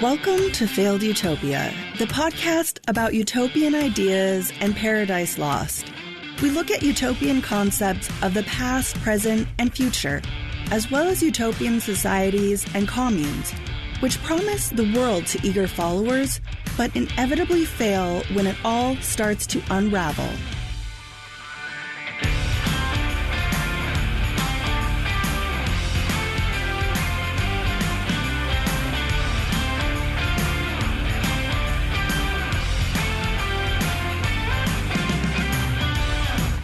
Welcome to Failed Utopia, the podcast about utopian ideas and paradise lost. We look at utopian concepts of the past, present, and future, as well as utopian societies and communes, which promise the world to eager followers, but inevitably fail when it all starts to unravel.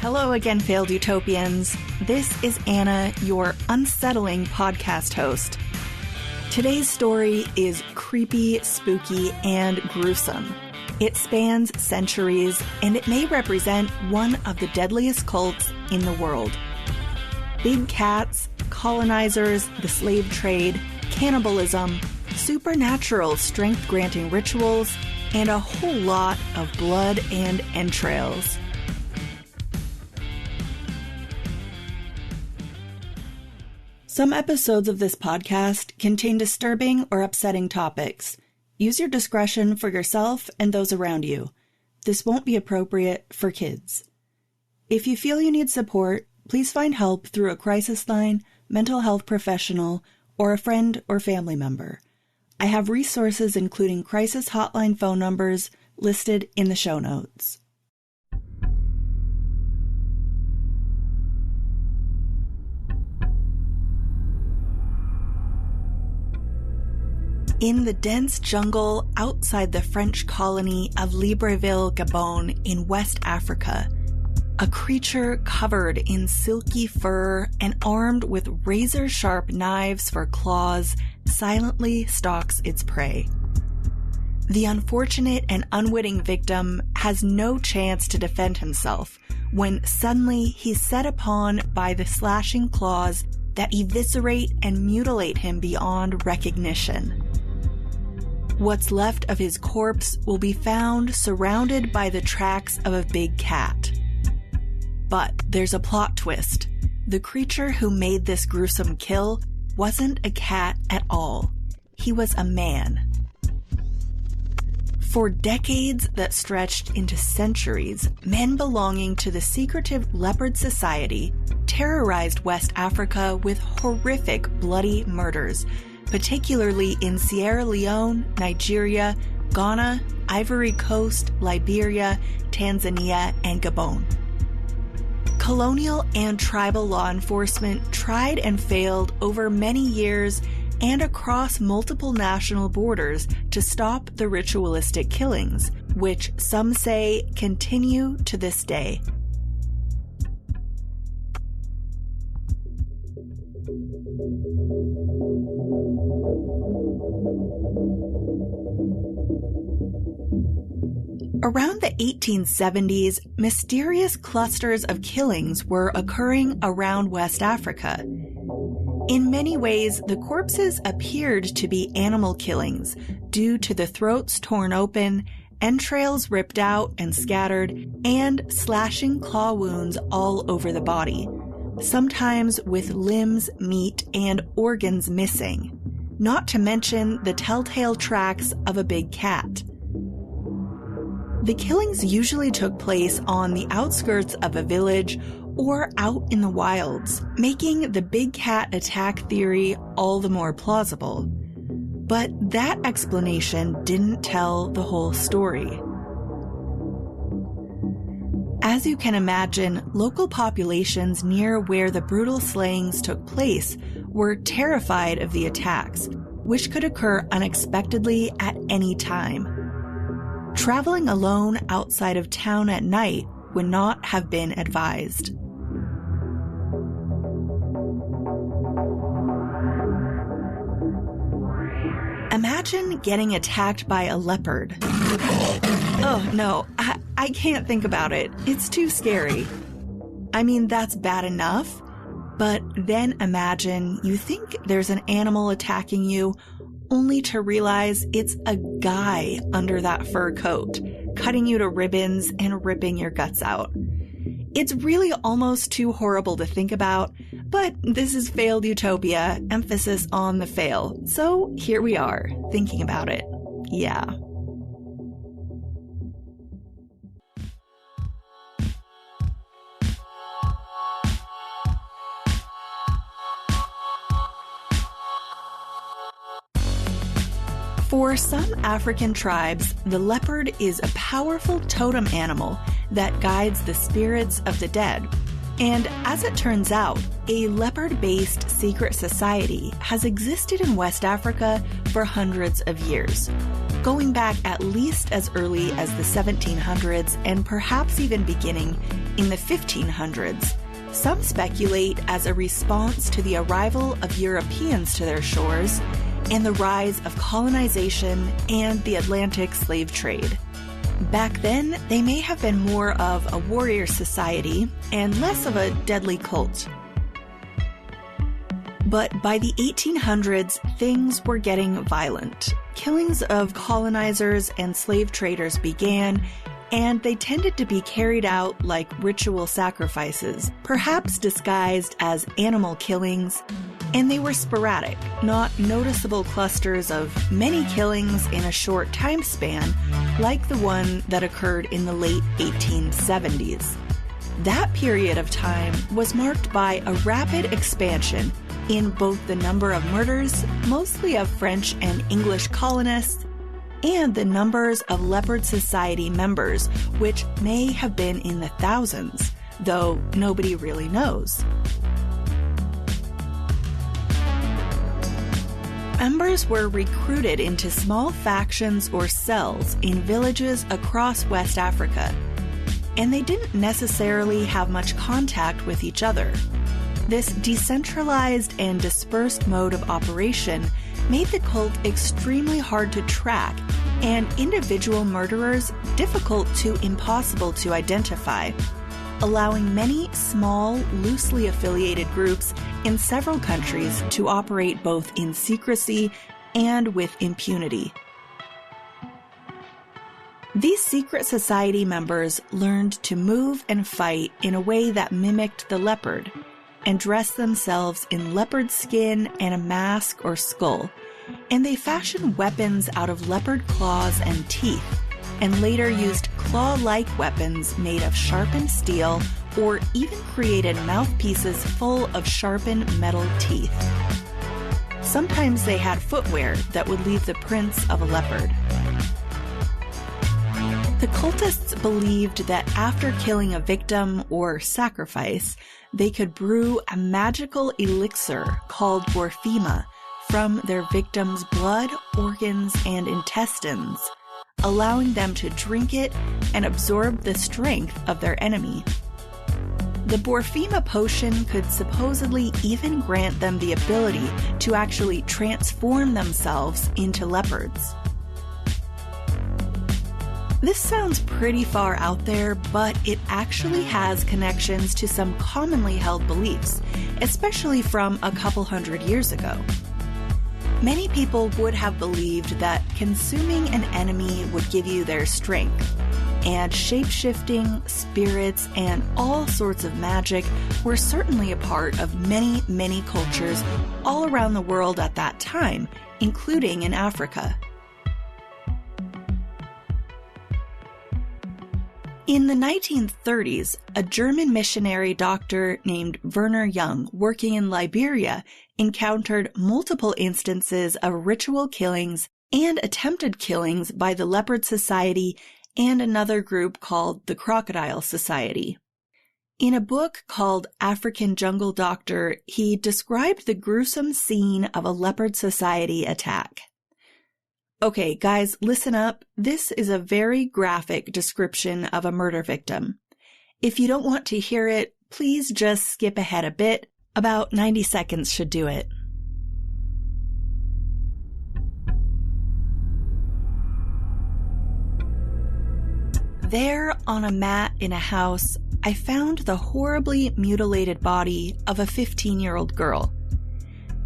Hello again, Failed Utopians. This is Anna, your unsettling podcast host. Today's story is creepy, spooky, and gruesome. It spans centuries, and it may represent one of the deadliest cults in the world. Big cats, colonizers, the slave trade, cannibalism, supernatural strength-granting rituals, and a whole lot of blood and entrails. Some episodes of this podcast contain disturbing or upsetting topics. Use your discretion for yourself and those around you. This won't be appropriate for kids. If you feel you need support, please find help through a crisis line, mental health professional, or a friend or family member. I have resources including crisis hotline phone numbers listed in the show notes. In the dense jungle outside the French colony of Libreville, Gabon in West Africa, a creature covered in silky fur and armed with razor-sharp knives for claws silently stalks its prey. The unfortunate and unwitting victim has no chance to defend himself when suddenly he's set upon by the slashing claws that eviscerate and mutilate him beyond recognition. What's left of his corpse will be found surrounded by the tracks of a big cat. But there's a plot twist. The creature who made this gruesome kill wasn't a cat at all. He was a man. For decades that stretched into centuries, men belonging to the secretive Leopard Society terrorized West Africa with horrific bloody murders, particularly in Sierra Leone, Nigeria, Ghana, Ivory Coast, Liberia, Tanzania, and Gabon. Colonial and tribal law enforcement tried and failed over many years and across multiple national borders to stop the ritualistic killings, which some say continue to this day. Around the 1870s, mysterious clusters of killings were occurring around West Africa. In many ways, the corpses appeared to be animal killings due to the throats torn open, entrails ripped out and scattered, and slashing claw wounds all over the body, sometimes with limbs, meat, and organs missing, not to mention the telltale tracks of a big cat. The killings usually took place on the outskirts of a village or out in the wilds, making the big cat attack theory all the more plausible. But that explanation didn't tell the whole story. As you can imagine, local populations near where the brutal slayings took place were terrified of the attacks, which could occur unexpectedly at any time. Traveling alone outside of town at night would not have been advised. Imagine getting attacked by a leopard. Oh no, I can't think about it. It's too scary. I mean, that's bad enough, but then imagine you think there's an animal attacking you only to realize it's a guy under that fur coat, cutting you to ribbons and ripping your guts out. It's really almost too horrible to think about, but this is failed utopia, emphasis on the fail. So here we are, thinking about it. Yeah. For some African tribes, the leopard is a powerful totem animal that guides the spirits of the dead. And as it turns out, a leopard-based secret society has existed in West Africa for hundreds of years, going back at least as early as the 1700s and perhaps even beginning in the 1500s. Some speculate as a response to the arrival of Europeans to their shores and the rise of colonization and the Atlantic slave trade. Back then, they may have been more of a warrior society and less of a deadly cult. But by the 1800s, things were getting violent. Killings of colonizers and slave traders began, and they tended to be carried out like ritual sacrifices, perhaps disguised as animal killings, and they were sporadic, not noticeable clusters of many killings in a short time span, like the one that occurred in the late 1870s. That period of time was marked by a rapid expansion in both the number of murders, mostly of French and English colonists, and the numbers of Leopard Society members, which may have been in the thousands, though nobody really knows. Members were recruited into small factions or cells in villages across West Africa, and they didn't necessarily have much contact with each other. This decentralized and dispersed mode of operation made the cult extremely hard to track and individual murderers difficult to impossible to identify, allowing many small, loosely affiliated groups in several countries to operate both in secrecy and with impunity. These secret society members learned to move and fight in a way that mimicked the leopard, and dressed themselves in leopard skin and a mask or skull, and they fashioned weapons out of leopard claws and teeth, and later used claw-like weapons made of sharpened steel or even created mouthpieces full of sharpened metal teeth. Sometimes they had footwear that would leave the prints of a leopard. The cultists believed that after killing a victim or sacrifice, they could brew a magical elixir called morphema from their victim's blood, organs, and intestines, allowing them to drink it and absorb the strength of their enemy. The morphema potion could supposedly even grant them the ability to actually transform themselves into leopards. This sounds pretty far out there, but it actually has connections to some commonly held beliefs, especially from a couple hundred years ago. Many people would have believed that consuming an enemy would give you their strength, and shape-shifting, spirits, and all sorts of magic were certainly a part of many, many cultures all around the world at that time, including in Africa. In the 1930s, a German missionary doctor named Werner Young, working in Liberia, encountered multiple instances of ritual killings and attempted killings by the Leopard Society and another group called the Crocodile Society. In a book called African Jungle Doctor, he described the gruesome scene of a Leopard Society attack. Okay, guys, listen up. This is a very graphic description of a murder victim. If you don't want to hear it, please just skip ahead a bit. About 90 seconds should do it. There, on a mat in a house, I found the horribly mutilated body of a 15-year-old girl.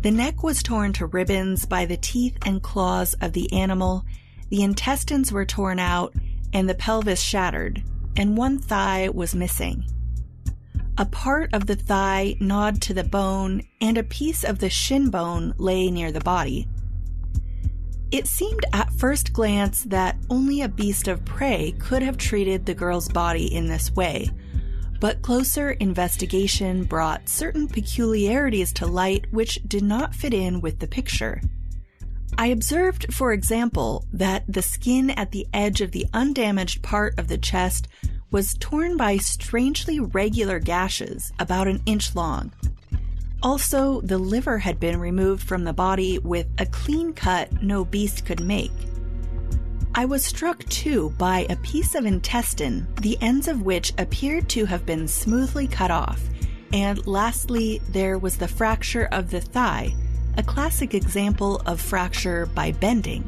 The neck was torn to ribbons by the teeth and claws of the animal, the intestines were torn out, and the pelvis shattered, and one thigh was missing. A part of the thigh gnawed to the bone, and a piece of the shin bone lay near the body. It seemed at first glance that only a beast of prey could have treated the girl's body in this way, but closer investigation brought certain peculiarities to light which did not fit in with the picture. I observed, for example, that the skin at the edge of the undamaged part of the chest was torn by strangely regular gashes about an inch long. Also, the liver had been removed from the body with a clean cut no beast could make. I was struck too by a piece of intestine, the ends of which appeared to have been smoothly cut off, and lastly, there was the fracture of the thigh, a classic example of fracture by bending.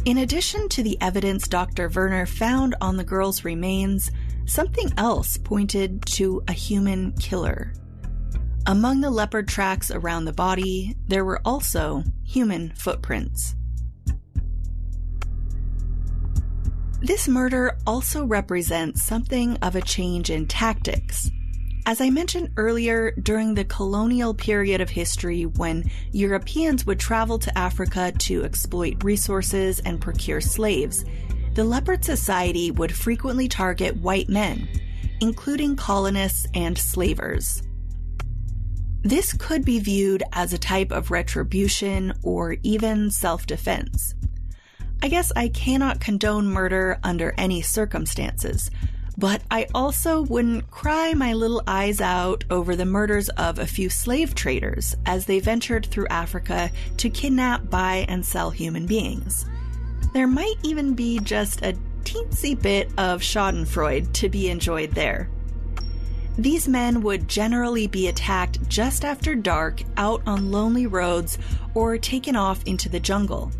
In addition to the evidence Dr. Werner found on the girl's remains, something else pointed to a human killer. Among the leopard tracks around the body, there were also human footprints. This murder also represents something of a change in tactics. As I mentioned earlier, during the colonial period of history when Europeans would travel to Africa to exploit resources and procure slaves, the Leopard Society would frequently target white men, including colonists and slavers. This could be viewed as a type of retribution or even self-defense. I guess I cannot condone murder under any circumstances, but I also wouldn't cry my little eyes out over the murders of a few slave traders as they ventured through Africa to kidnap, buy, and sell human beings. There might even be just a teensy bit of schadenfreude to be enjoyed there. These men would generally be attacked just after dark out on lonely roads or taken off into the jungle.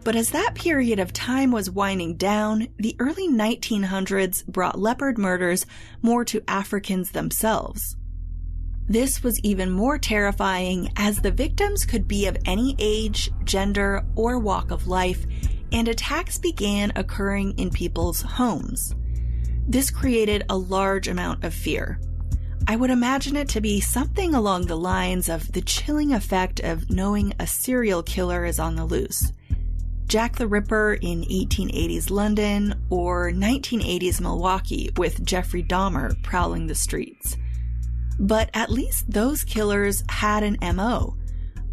But as that period of time was winding down, the early 1900s brought leopard murders more to Africans themselves. This was even more terrifying as the victims could be of any age, gender, or walk of life, and attacks began occurring in people's homes. This created a large amount of fear. I would imagine it to be something along the lines of the chilling effect of knowing a serial killer is on the loose. Jack the Ripper in 1880s London or 1980s Milwaukee with Jeffrey Dahmer prowling the streets. But at least those killers had an MO.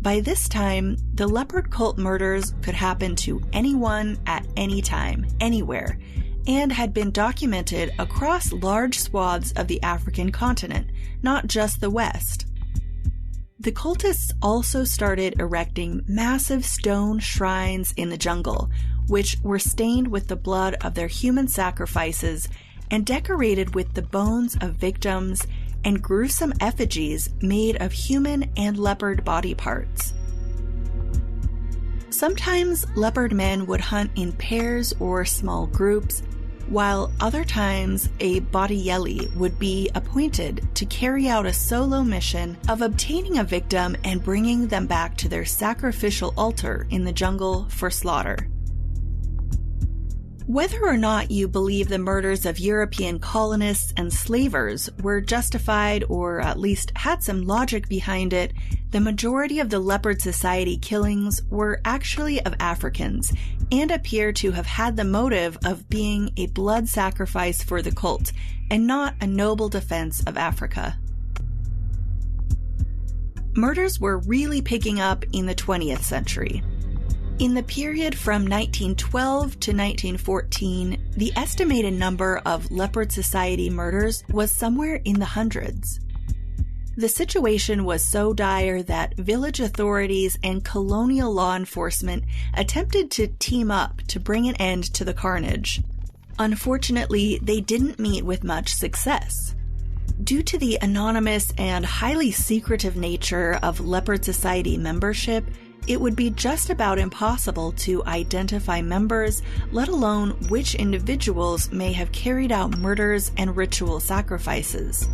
By this time, the leopard cult murders could happen to anyone at any time, anywhere, and had been documented across large swaths of the African continent, not just the West. The cultists also started erecting massive stone shrines in the jungle, which were stained with the blood of their human sacrifices and decorated with the bones of victims and gruesome effigies made of human and leopard body parts. Sometimes leopard men would hunt in pairs or small groups, while other times a Bodiyeli would be appointed to carry out a solo mission of obtaining a victim and bringing them back to their sacrificial altar in the jungle for slaughter. Whether or not you believe the murders of European colonists and slavers were justified or at least had some logic behind it, the majority of the Leopard Society killings were actually of Africans and appear to have had the motive of being a blood sacrifice for the cult and not a noble defense of Africa. Murders were really picking up in the 20th century. In the period from 1912 to 1914, the estimated number of Leopard Society murders was somewhere in the hundreds. The situation was so dire that village authorities and colonial law enforcement attempted to team up to bring an end to the carnage. Unfortunately, they didn't meet with much success. Due to the anonymous and highly secretive nature of Leopard Society membership, it would be just about impossible to identify members, let alone which individuals may have carried out murders and ritual sacrifices.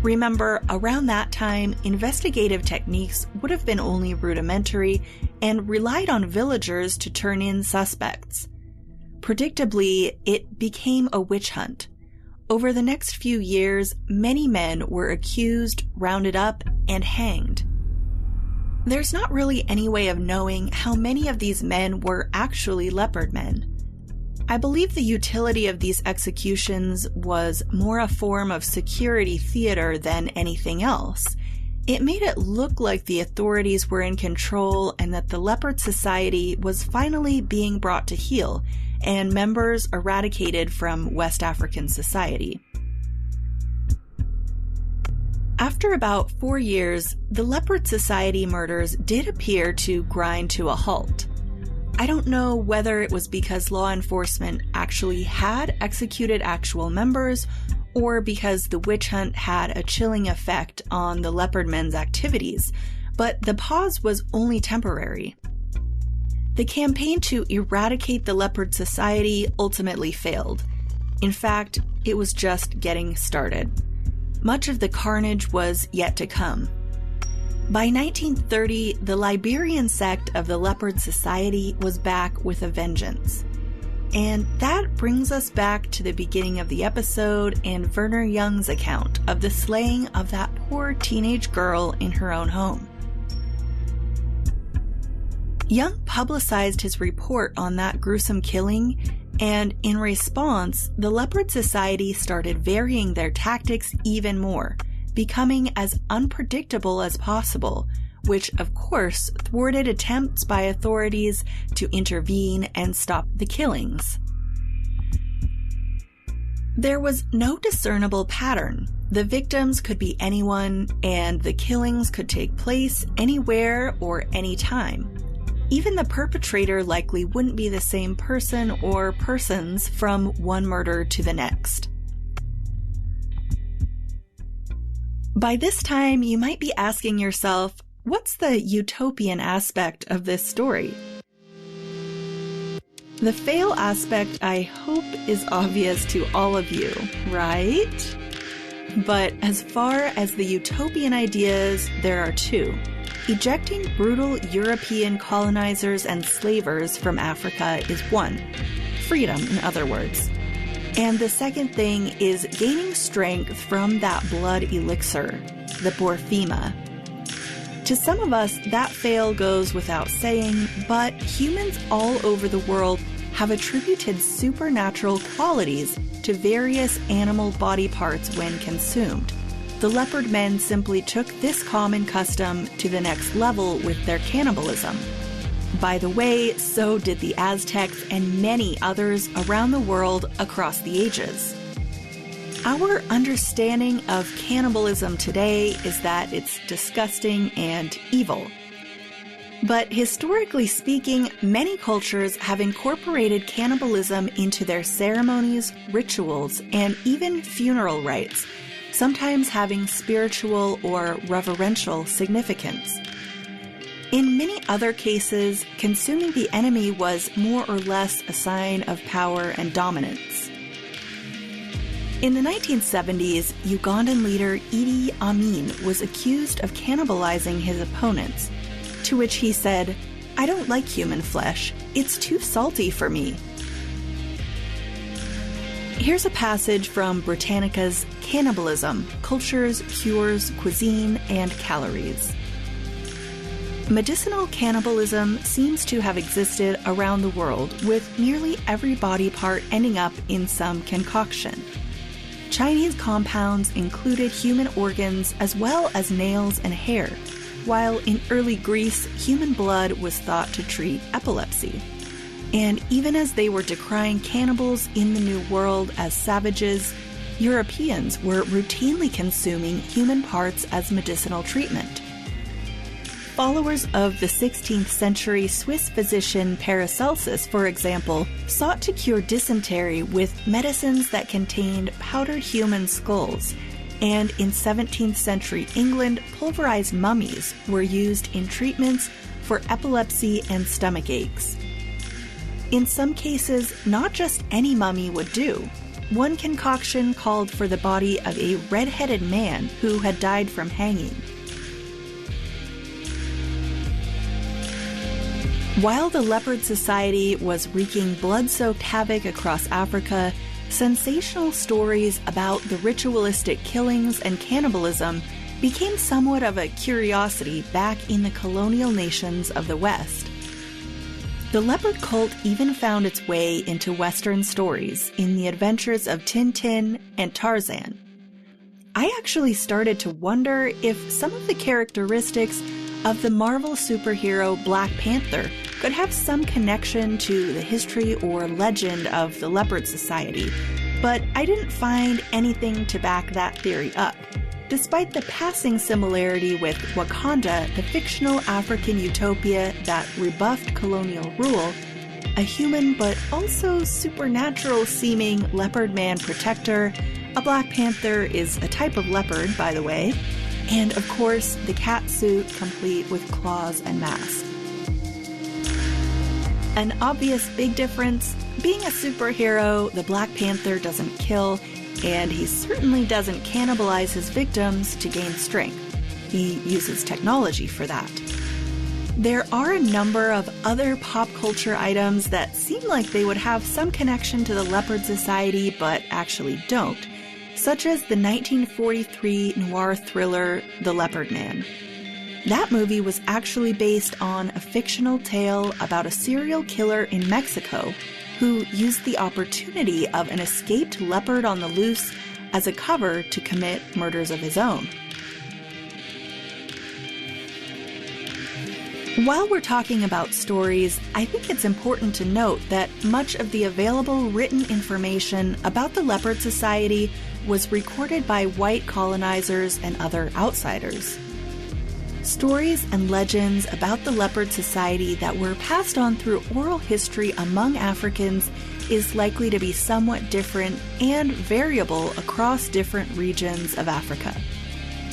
Remember, around that time, investigative techniques would have been only rudimentary and relied on villagers to turn in suspects. Predictably, it became a witch hunt. over the next few years, many men were accused, rounded up, and hanged. There's not really any way of knowing how many of these men were actually leopard men. I believe the utility of these executions was more a form of security theater than anything else. It made it look like the authorities were in control and that the Leopard Society was finally being brought to heel and members eradicated from West African society. After about 4 years, the Leopard Society murders did appear to grind to a halt. I don't know whether it was because law enforcement actually had executed actual members or because the witch hunt had a chilling effect on the leopard men's activities, but the pause was only temporary. The campaign to eradicate the Leopard Society ultimately failed. In fact, it was just getting started. Much of the carnage was yet to come. By 1930, the Liberian sect of the Leopard Society was back with a vengeance. And that brings us back to the beginning of the episode and Werner Young's account of the slaying of that poor teenage girl in her own home. Young publicized his report on that gruesome killing, and in response, the Leopard Society started varying their tactics even more, becoming as unpredictable as possible, which of course thwarted attempts by authorities to intervene and stop the killings. There was no discernible pattern. The victims could be anyone, and the killings could take place anywhere or anytime. Even the perpetrator likely wouldn't be the same person or persons from one murder to the next. By this time, you might be asking yourself, what's the utopian aspect of this story? The fail aspect, I hope, is obvious to all of you, right? But as far as the utopian ideas, there are two. Ejecting brutal European colonizers and slavers from Africa is one. Freedom, in other words. And the second thing is gaining strength from that blood elixir, the Borfima. To some of us, that fail goes without saying, but humans all over the world have attributed supernatural qualities to various animal body parts when consumed. The leopard men simply took this common custom to the next level with their cannibalism. By the way, so did the Aztecs and many others around the world across the ages. Our understanding of cannibalism today is that it's disgusting and evil. But historically speaking, many cultures have incorporated cannibalism into their ceremonies, rituals, and even funeral rites, sometimes having spiritual or reverential significance. In many other cases, consuming the enemy was more or less a sign of power and dominance. In the 1970s, Ugandan leader Idi Amin was accused of cannibalizing his opponents, to which he said, "I don't like human flesh. It's too salty for me." Here's a passage from Britannica's Cannibalism, Cultures, Cures, Cuisine, and Calories. Medicinal cannibalism seems to have existed around the world, with nearly every body part ending up in some concoction. Chinese compounds included human organs as well as nails and hair, while in early Greece, human blood was thought to treat epilepsy. And even as they were decrying cannibals in the New World as savages, Europeans were routinely consuming human parts as medicinal treatment. Followers of the 16th century Swiss physician Paracelsus, for example, sought to cure dysentery with medicines that contained powdered human skulls, and in 17th century England, pulverized mummies were used in treatments for epilepsy and stomach aches. In some cases, not just any mummy would do. One concoction called for the body of a red-headed man who had died from hanging. While the Leopard Society was wreaking blood-soaked havoc across Africa, sensational stories about the ritualistic killings and cannibalism became somewhat of a curiosity back in the colonial nations of the West. The leopard cult even found its way into Western stories in the adventures of Tintin and Tarzan. I actually started to wonder if some of the characteristics of the Marvel superhero Black Panther could have some connection to the history or legend of the Leopard Society, but I didn't find anything to back that theory up. Despite the passing similarity with Wakanda, the fictional African utopia that rebuffed colonial rule, a human but also supernatural-seeming leopard man protector, a Black Panther is a type of leopard, by the way, and of course the cat suit complete with claws and mask. An obvious big difference, being a superhero, the Black Panther doesn't kill, and he certainly doesn't cannibalize his victims to gain strength. He uses technology for that. There are a number of other pop culture items that seem like they would have some connection to the Leopard Society but actually don't, such as the 1943 noir thriller The Leopard Man. That movie was actually based on a fictional tale about a serial killer in Mexico who used the opportunity of an escaped leopard on the loose as a cover to commit murders of his own. While we're talking about stories, I think it's important to note that much of the available written information about the Leopard Society was recorded by white colonizers and other outsiders. Stories and legends about the Leopard Society that were passed on through oral history among Africans is likely to be somewhat different and variable across different regions of Africa.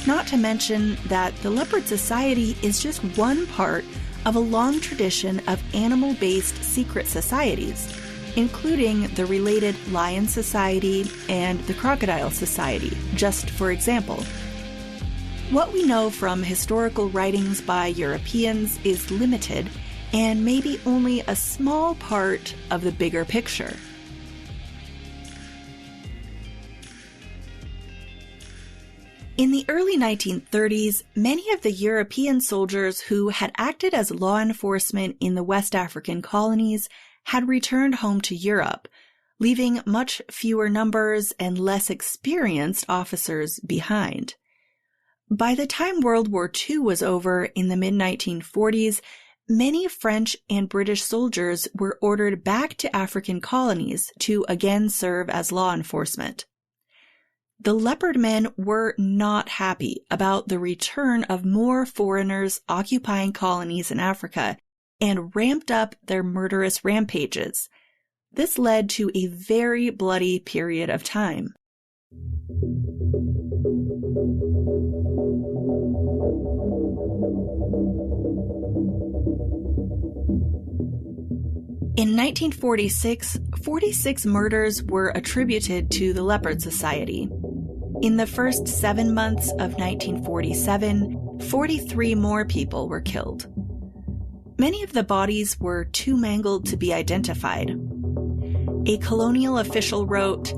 Not to mention that the Leopard Society is just one part of a long tradition of animal-based secret societies, including the related Lion Society and the Crocodile Society, just for example. What we know from historical writings by Europeans is limited and maybe only a small part of the bigger picture. In the early 1930s, many of the European soldiers who had acted as law enforcement in the West African colonies had returned home to Europe, leaving much fewer numbers and less experienced officers behind. By the time World War II was over in the mid-1940s, many French and British soldiers were ordered back to African colonies to again serve as law enforcement. The Leopard Men were not happy about the return of more foreigners occupying colonies in Africa and ramped up their murderous rampages. This led to a very bloody period of time. In 1946, 46 murders were attributed to the Leopard Society. In the first 7 months of 1947, 43 more people were killed. Many of the bodies were too mangled to be identified. A colonial official wrote,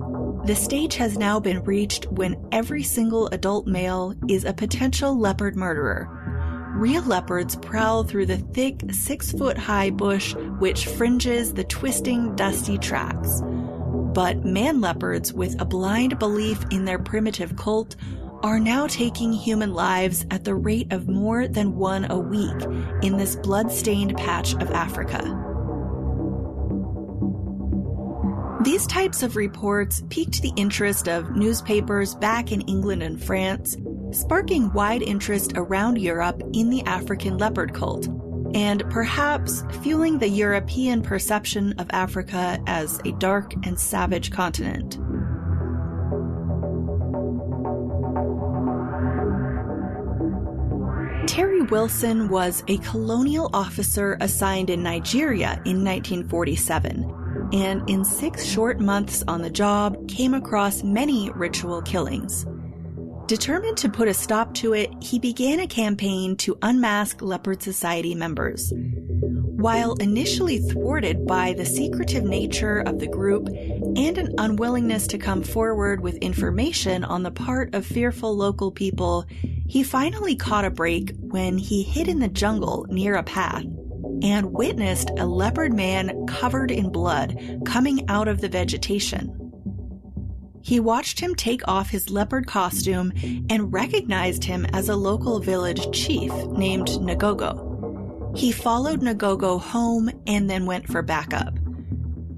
"The stage has now been reached when every single adult male is a potential leopard murderer. Real leopards prowl through the thick 6-foot-high bush which fringes the twisting, dusty tracks. But man leopards with a blind belief in their primitive cult are now taking human lives at the rate of more than one a week in this blood-stained patch of Africa." These types of reports piqued the interest of newspapers back in England and France, sparking wide interest around Europe in the African leopard cult, and perhaps fueling the European perception of Africa as a dark and savage continent. Terry Wilson was a colonial officer assigned in Nigeria in 1947, and in 6 short months on the job came across many ritual killings. Determined to put a stop to it, he began a campaign to unmask Leopard Society members. While initially thwarted by the secretive nature of the group and an unwillingness to come forward with information on the part of fearful local people, he finally caught a break when he hid in the jungle near a path and witnessed a leopard man covered in blood coming out of the vegetation. He watched him take off his leopard costume and recognized him as a local village chief named Nagogo. He followed Nagogo home and then went for backup.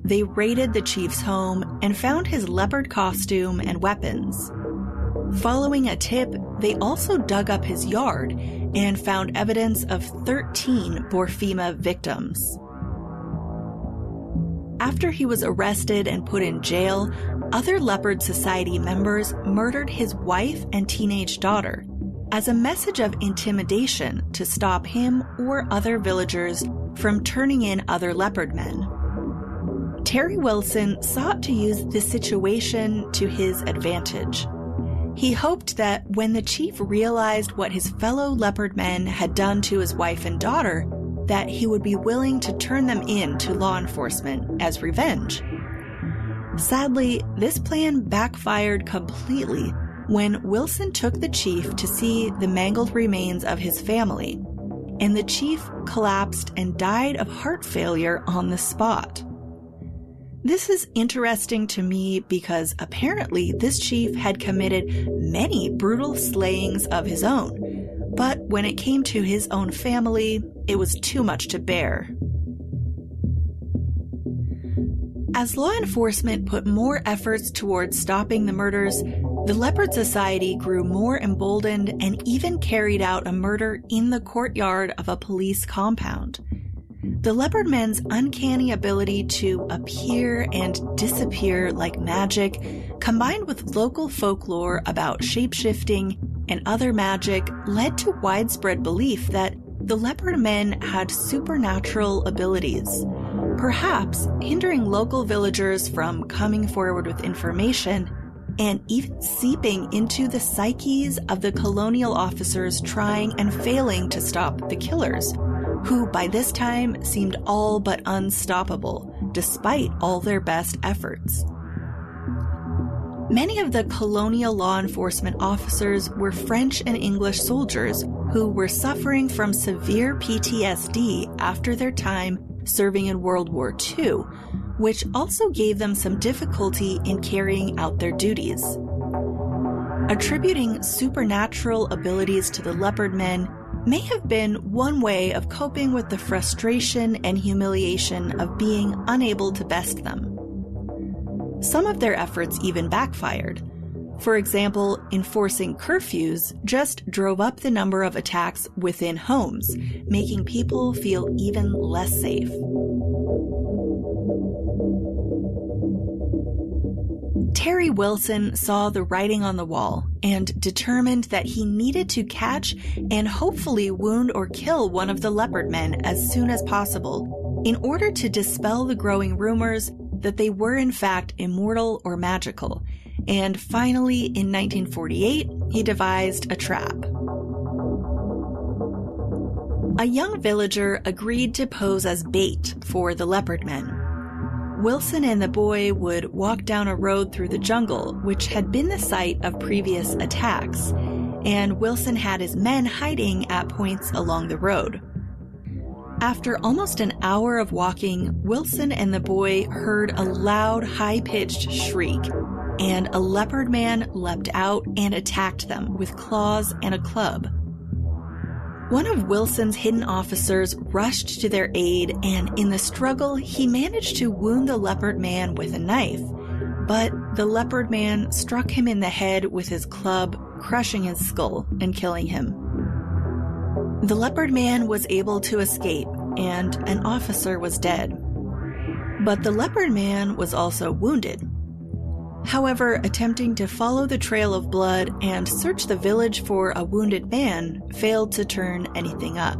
They raided the chief's home and found his leopard costume and weapons. Following a tip, they also dug up his yard and found evidence of 13 Borfima victims. After he was arrested and put in jail, other Leopard Society members murdered his wife and teenage daughter as a message of intimidation to stop him or other villagers from turning in other leopard men. Terry Wilson sought to use this situation to his advantage. He hoped that when the chief realized what his fellow leopard men had done to his wife and daughter, that he would be willing to turn them in to law enforcement as revenge. Sadly, this plan backfired completely when Wilson took the chief to see the mangled remains of his family, and the chief collapsed and died of heart failure on the spot. This is interesting to me because apparently this chief had committed many brutal slayings of his own, but when it came to his own family, it was too much to bear. As law enforcement put more efforts towards stopping the murders, the Leopard Society grew more emboldened and even carried out a murder in the courtyard of a police compound. The leopard men's uncanny ability to appear and disappear like magic, combined with local folklore about shape-shifting and other magic, led to widespread belief that the leopard men had supernatural abilities, perhaps hindering local villagers from coming forward with information and even seeping into the psyches of the colonial officers trying and failing to stop the killers, who by this time seemed all but unstoppable, despite all their best efforts. Many of the colonial law enforcement officers were French and English soldiers who were suffering from severe PTSD after their time serving in World War II, which also gave them some difficulty in carrying out their duties. Attributing supernatural abilities to the leopard men may have been one way of coping with the frustration and humiliation of being unable to best them. Some of their efforts even backfired. For example, enforcing curfews just drove up the number of attacks within homes, making people feel even less safe. Terry Wilson saw the writing on the wall and determined that he needed to catch and hopefully wound or kill one of the leopard men as soon as possible in order to dispel the growing rumors that they were in fact immortal or magical. And finally, in 1948, he devised a trap. A young villager agreed to pose as bait for the leopard men. Wilson and the boy would walk down a road through the jungle, which had been the site of previous attacks, and Wilson had his men hiding at points along the road. After almost an hour of walking, Wilson and the boy heard a loud, high-pitched shriek, and a leopard man leapt out and attacked them with claws and a club. One of Wilson's hidden officers rushed to their aid, and in the struggle, he managed to wound the leopard man with a knife, but the leopard man struck him in the head with his club, crushing his skull and killing him. The leopard man was able to escape, and an officer was dead. But the leopard man was also wounded. However, attempting to follow the trail of blood and search the village for a wounded man failed to turn anything up.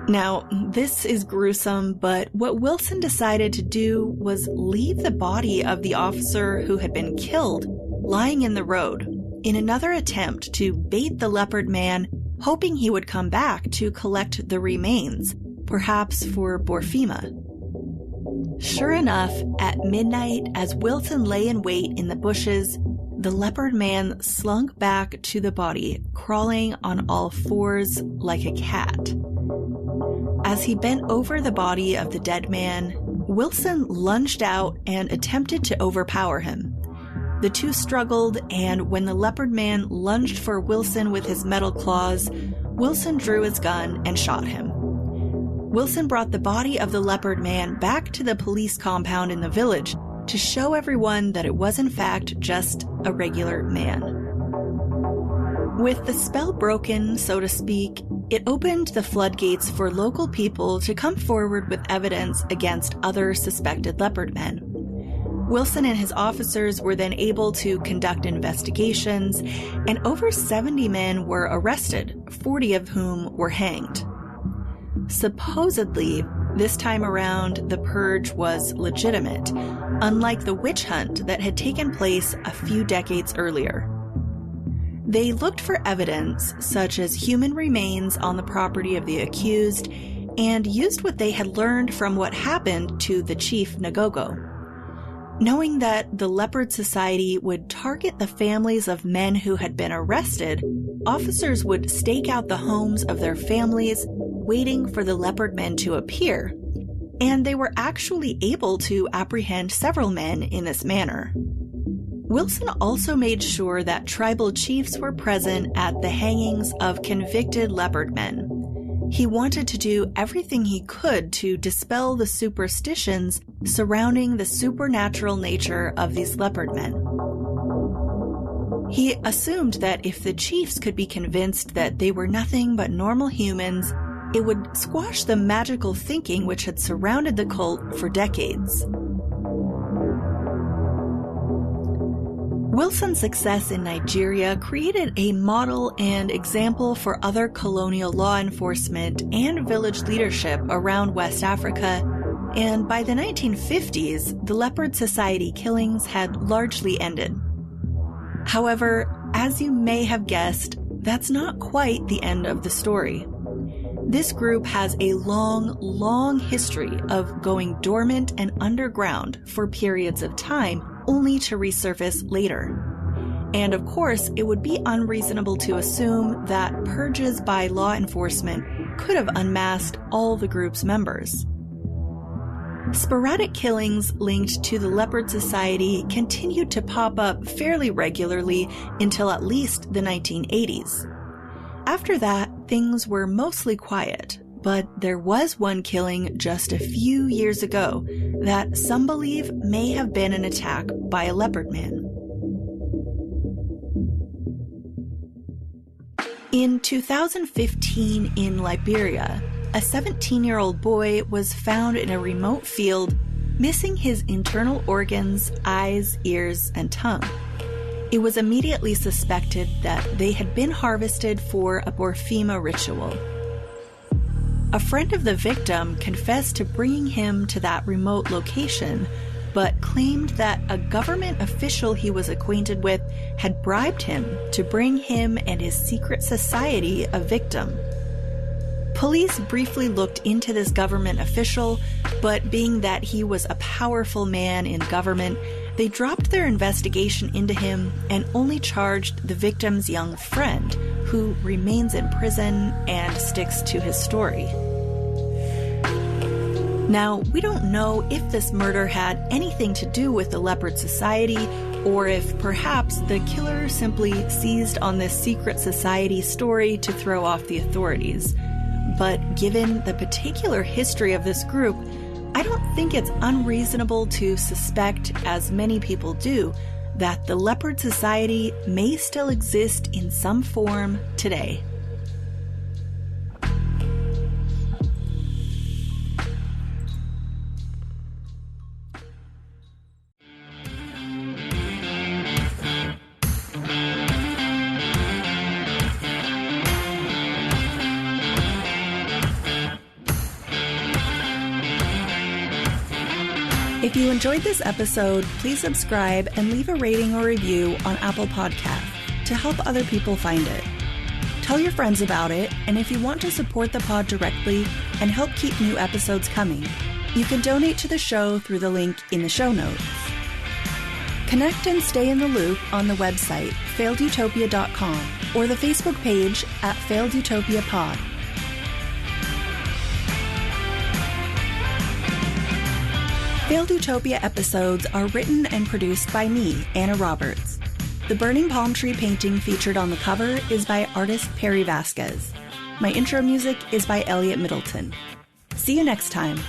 Now, this is gruesome, but what Wilson decided to do was leave the body of the officer who had been killed lying in the road in another attempt to bait the leopard man, hoping he would come back to collect the remains, perhaps for Borfima. Sure enough, at midnight, as Wilson lay in wait in the bushes, the leopard man slunk back to the body, crawling on all fours like a cat. As he bent over the body of the dead man, Wilson lunged out and attempted to overpower him. The two struggled, and when the leopard man lunged for Wilson with his metal claws, Wilson drew his gun and shot him. Wilson brought the body of the leopard man back to the police compound in the village to show everyone that it was in fact just a regular man. With the spell broken, so to speak, it opened the floodgates for local people to come forward with evidence against other suspected leopard men. Wilson and his officers were then able to conduct investigations, and over 70 men were arrested, 40 of whom were hanged. Supposedly, this time around, the purge was legitimate, unlike the witch hunt that had taken place a few decades earlier. They looked for evidence, such as human remains on the property of the accused, and used what they had learned from what happened to the chief Nagogo. Knowing that the Leopard Society would target the families of men who had been arrested, officers would stake out the homes of their families, waiting for the leopard men to appear, and they were actually able to apprehend several men in this manner. Wilson also made sure that tribal chiefs were present at the hangings of convicted leopard men. He wanted to do everything he could to dispel the superstitions surrounding the supernatural nature of these leopard men. He assumed that if the chiefs could be convinced that they were nothing but normal humans, it would squash the magical thinking which had surrounded the cult for decades. Wilson's success in Nigeria created a model and example for other colonial law enforcement and village leadership around West Africa, and by the 1950s, the Leopard Society killings had largely ended. However, as you may have guessed, that's not quite the end of the story. This group has a long history of going dormant and underground for periods of time, only to resurface later. And of course, it would be unreasonable to assume that purges by law enforcement could have unmasked all the group's members. Sporadic killings linked to the Leopard Society continued to pop up fairly regularly until at least the 1980s. After that, things were mostly quiet, but there was one killing just a few years ago that some believe may have been an attack by a leopard man. In 2015 in Liberia, a 17-year-old boy was found in a remote field missing his internal organs, eyes, ears, and tongue. It was immediately suspected that they had been harvested for a Borfima ritual. A friend of the victim confessed to bringing him to that remote location, but claimed that a government official he was acquainted with had bribed him to bring him and his secret society a victim. Police briefly looked into this government official, but being that he was a powerful man in government, they dropped their investigation into him and only charged the victim's young friend, who remains in prison and sticks to his story. Now, we don't know if this murder had anything to do with the Leopard Society, or if perhaps the killer simply seized on this secret society story to throw off the authorities. But given the particular history of this group, I don't think it's unreasonable to suspect, as many people do, that the Leopard Society may still exist in some form today. If you enjoyed this episode, please subscribe and leave a rating or review on Apple Podcasts to help other people find it. Tell your friends about it, and if you want to support the pod directly and help keep new episodes coming, You can donate to the show through the link in the show notes. Connect and stay in the loop on the website, failedutopia.com, or the Facebook page at Failed Utopia Pod. Failed Utopia episodes are written and produced by me, Anna Roberts. The burning palm tree painting featured on the cover is by artist Perry Vasquez. My intro music is by Elliot Middleton. See you next time.